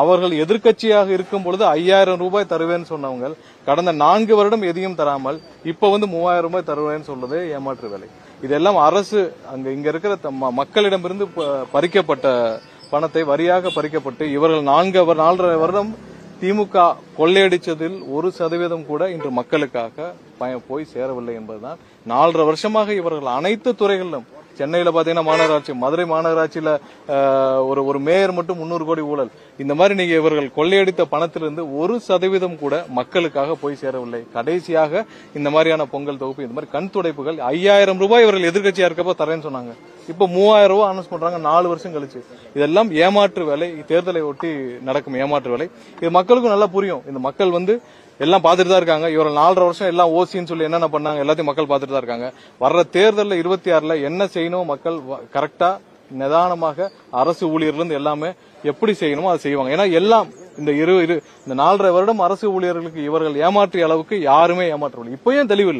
அவர்கள் எதிர்க்கட்சியாக இருக்கும் பொழுது 5000 ரூபாய் தருவேன்னு சொன்னவங்க கடந்த 4 வருடம் எதையும் தராமல் இப்ப 3000 ரூபாய் தருவேன்னு சொல்றது ஏமாற்று வேலை. இதெல்லாம் அரசு இங்க இருக்கிற மக்களிடமிருந்து பறிக்கப்பட்ட பணத்தை வரியாக பறிக்கப்பட்டு இவர்கள் 4.5 வருடம் திமுக கொள்ளையடிச்சதில் 1% கூட இன்று மக்களுக்காக போய் சேரவில்லை என்பதுதான். 4.5 வருஷமாக இவர்கள் அனைத்து துறைகளிலும், சென்னையில பாத்தீங்கன்னா மாநகராட்சி, மதுரை மாநகராட்சியில ஒரு மேயர் மட்டும் 300 கோடி ஊழல். இந்த மாதிரி நீங்க இவர்கள் கொள்ளையடித்த பணத்திலிருந்து 1% கூட மக்களுக்காக போய் சேரவில்லை. கடைசியாக இந்த மாதிரியான பொங்கல் தொகுப்பு, இந்த மாதிரி கண் துடைப்புகள் 5000 ரூபாய் இவர்கள் எதிர்க்கட்சியா இருக்கப்போ தரேன்னு சொன்னாங்க. இப்ப 3000 ரூபாய் அனௌன்ஸ் பண்றாங்க 4 வருஷம் கழிச்சு. இதெல்லாம் ஏமாற்று வேலை, தேர்தலை ஒட்டி நடக்கும் ஏமாற்று வேலை. இது மக்களுக்கும் நல்லா புரியும். இந்த மக்கள் எல்லாம் பாத்துட்டு தான் இருக்காங்க. இவர்கள் 4.5 வருஷம் எல்லாம் ஓசின்னு சொல்லி என்னென்ன பண்ணாங்க எல்லாத்தையும் மக்கள் பாத்துட்டு தான் இருக்காங்க. வர்ற தேர்தலில் 26 என்ன செய்யணும் மக்கள் கரெக்டா நிதானமாக அரசு ஊழியர்கள் எல்லாமே எப்படி செய்யணுமோ அதை செய்வாங்க. ஏன்னா எல்லாம் இந்த 4.5 வருடம் அரசு ஊழியர்களுக்கு இவர்கள் ஏமாற்றிய அளவுக்கு யாருமே ஏமாற்றவில்லை. இப்பயும் தெளிவில்லை.